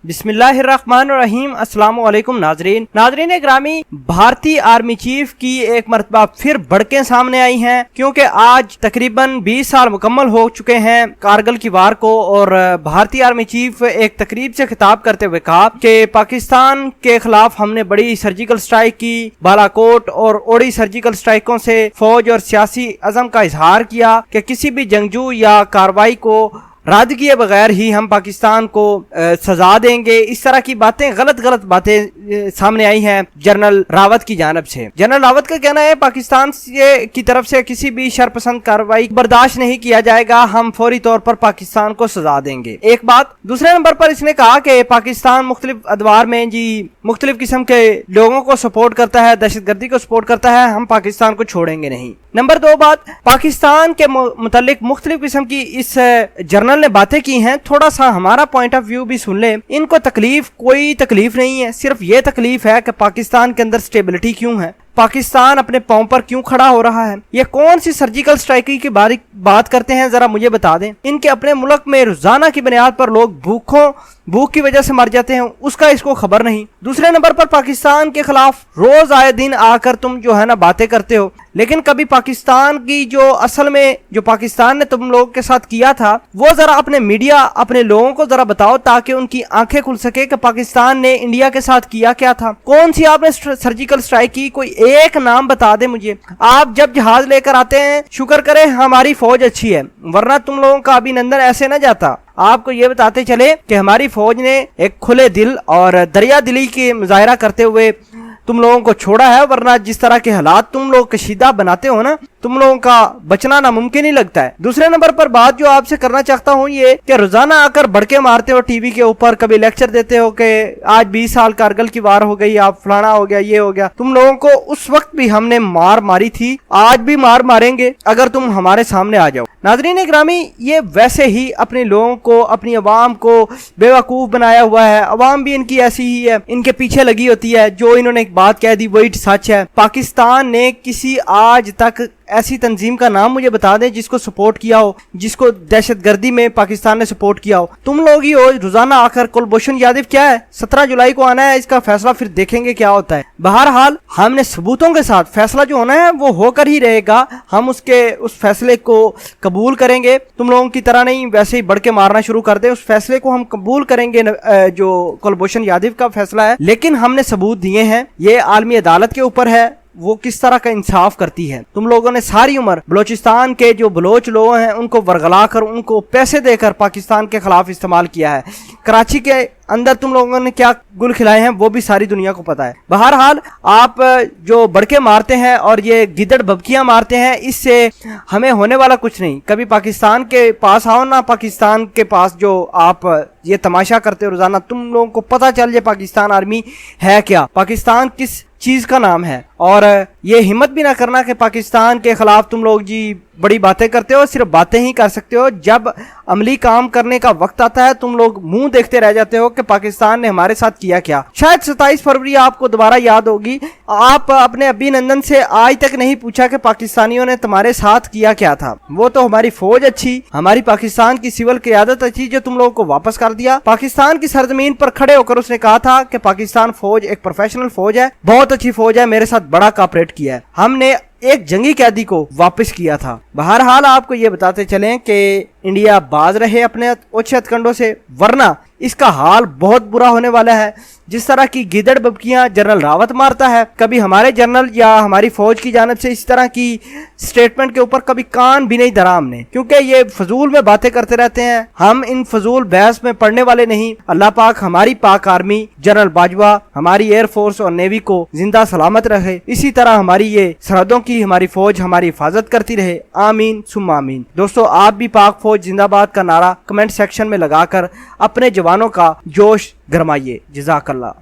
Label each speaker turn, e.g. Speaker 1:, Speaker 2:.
Speaker 1: बिस्मिल्लाहिर्रहमानिर्रहीम। अस्सलाम वालेकुम नाजरीन ग्रामी, भारतीय आर्मी चीफ की एक मरतबा फिर भड़कें सामने आई हैं, क्योंकि आज तकरीबन 20 साल मुकम्मल हो चुके हैं कारगिल की वार को। और भारतीय आर्मी चीफ एक तकरीब से खिताब करते हुए कहा कि पाकिस्तान के खिलाफ हमने बड़ी सर्जिकल स्ट्राइक की, बालाकोट और ओड़ी सर्जिकल स्ट्राइकों से फौज और सियासी अज़म का इजहार किया कि किसी भी जंगजू या कार्रवाई को रद्द किए बगैर ही हम पाकिस्तान को सजा देंगे। इस तरह की बातें, गलत बातें सामने आई हैं जनरल रावत की जानिब से। जनरल रावत का कहना है पाकिस्तान की तरफ से किसी भी शरपसंद कार्रवाई बर्दाश्त नहीं किया जाएगा, हम फौरी तौर पर पाकिस्तान को सजा देंगे। एक बात। दूसरे नंबर पर इसने कहा कि पाकिस्तान मुख्तलिफ अदवार में मुख्तलिफ किस्म के लोगों को सपोर्ट करता है, दहशतगर्दी को सपोर्ट करता है, हम पाकिस्तान को छोड़ेंगे नहीं। नंबर 2 बात, पाकिस्तान के मुतल्लिक मुख्तलिफ किस्म की इस जनरल ने बातें की हैं, थोड़ा सा हमारा पॉइंट ऑफ व्यू भी सुन ले। इनको कोई तकलीफ नहीं है, सिर्फ ये तकलीफ है कि पाकिस्तान के अंदर स्टेबिलिटी क्यों है, पाकिस्तान अपने पांव पर क्यों खड़ा हो रहा है। ये कौन सी सर्जिकल स्ट्राइक की बात करते हैं, जरा मुझे बता दें। इनके अपने मुल्क में रोजाना की बुनियाद पर लोग भूख की वजह से मर जाते हैं, उसका इसको खबर नहीं। दूसरे नंबर पर पाकिस्तान के खिलाफ रोज आए दिन आकर तुम जो है ना बातें करते हो, लेकिन कभी पाकिस्तान की जो असल में जो पाकिस्तान ने तुम लोगों के साथ किया था वो जरा अपने मीडिया, अपने लोगों को जरा बताओ, ताकि उनकी आंखें खुल सके कि पाकिस्तान ने इंडिया के साथ किया क्या था। कौन सी आपने सर्जिकल स्ट्राइक की, कोई एक नाम बता दे मुझे। आप जब जहाज लेकर आते हैं शुक्र करें हमारी फौज अच्छी है, वरना तुम लोगों का अभिनंदन ऐसे न जाता। आपको ये बताते चले कि हमारी फौज ने एक खुले दिल और दरिया दिली की मुजाहिरा करते हुए तुम लोगों को छोड़ा है, वरना जिस तरह के हालात तुम लोग कशीदा बनाते हो ना, तुम लोगों का बचना नामुमकिन ही लगता है। दूसरे नंबर पर बात जो आपसे करना चाहता हूँ ये कि रोजाना आकर भड़के मारते हो टीवी के ऊपर, कभी लेक्चर देते हो कि आज 20 साल कारगिल की वार हो गई, आप फलाना हो गया, ये हो गया। तुम लोगों को उस वक्त भी हमने मार मारी थी, आज भी मार मारेंगे अगर तुम हमारे सामने आ जाओ। नाज़रीन ग्रामी, ये वैसे ही अपने लोगों को, अपनी अवाम को बेवकूफ बनाया हुआ है। अवाम भी इनकी ऐसी ही है, इनके पीछे लगी होती है। जो इन्होंने एक बात कह दी वही सच है। पाकिस्तान ने किसी आज तक ऐसी तंजीम का नाम मुझे बता दें जिसको सपोर्ट किया हो, जिसको दहशतगर्दी में पाकिस्तान ने सपोर्ट किया हो। तुम लोग ही हो रोजाना आकर। कुलभूषण यादव क्या है, 17 जुलाई को आना है, इसका फैसला फिर देखेंगे क्या होता है। बहरहाल हमने सबूतों के साथ फैसला जो होना है वो होकर ही रहेगा, हम उस फैसले को कबूल करेंगे। तुम लोगों की तरह नहीं वैसे ही बढ़ के मारना शुरू कर दे, उस फैसले को हम कबूल करेंगे जो कुलभूषण यादव का फैसला है। लेकिन हमने सबूत दिए हैं, ये आलमी अदालत के ऊपर है वो किस तरह का इंसाफ करती है। तुम लोगों ने सारी उम्र बलोचिस्तान के जो बलोच लोग हैं उनको वर्गला कर, उनको पैसे देकर पाकिस्तान के खिलाफ इस्तेमाल किया है। कराची के अंदर तुम लोगों ने क्या गुल खिलाए हैं वो भी सारी दुनिया को पता है। बहरहाल आप जो बड़के मारते हैं और ये गिदड़ बबकियां मारते हैं, इससे हमें होने वाला कुछ नहीं। कभी पाकिस्तान के पास आओ ना, पाकिस्तान के पास जो आप ये तमाशा करते हो रोजाना, तुम लोगों को पता चल जाए पाकिस्तान आर्मी है क्या, पाकिस्तान किस चीज का नाम है। और ये हिम्मत भी ना करना कि पाकिस्तान के खिलाफ तुम लोग बड़ी बातें करते हो, सिर्फ बातें ही कर सकते हो। जब अमली काम करने का वक्त आता है तुम लोग मुंह देखते रह जाते हो कि पाकिस्तान ने हमारे साथ किया क्या। शायद 27 फरवरी आपको दोबारा याद होगी, आप अपने अभिनंदन से आज तक नहीं पूछा कि पाकिस्तानियों ने तुम्हारे साथ किया क्या था। वो तो हमारी फौज अच्छी, हमारी पाकिस्तान की सिविल क़यादत अच्छी जो तुम लोगों को वापस कर दिया। पाकिस्तान की सरजमीन पर खड़े होकर उसने कहा था कि पाकिस्तान फौज एक प्रोफेशनल फौज है, बहुत अच्छी फौज है, मेरे साथ बड़ा कॉपरेट किया है। हमने एक जंगी कैदी को वापस किया था। बहरहाल आपको ये बताते चलें कि इंडिया बाज रहे अपने ओछे हथकंडों से, वरना इसका हाल बहुत बुरा होने वाला है। जिस तरह की गिदड़ बबकियां जनरल रावत मारता है, कभी हमारे जनरल या हमारी फौज की जानिब से इस तरह की स्टेटमेंट के ऊपर कभी कान भी नहीं धरा हमने, क्योंकि ये फजूल में बातें करते रहते हैं। हम इन फजूल बहस में पड़ने वाले नहीं। अल्लाह पाक हमारी पाक आर्मी, जनरल बाजवा, हमारी एयरफोर्स और नेवी को जिंदा सलामत रखे। इसी तरह हमारी ये सरहदों की हमारी फौज हमारी हिफाजत करती रहे। आमीन सुम्मा आमीन। दोस्तों, आप भी पाक फौज जिंदाबाद का नारा कमेंट सेक्शन में लगाकर अपने जवानों का जोश गरमाइए। जज़ाकल्लाह।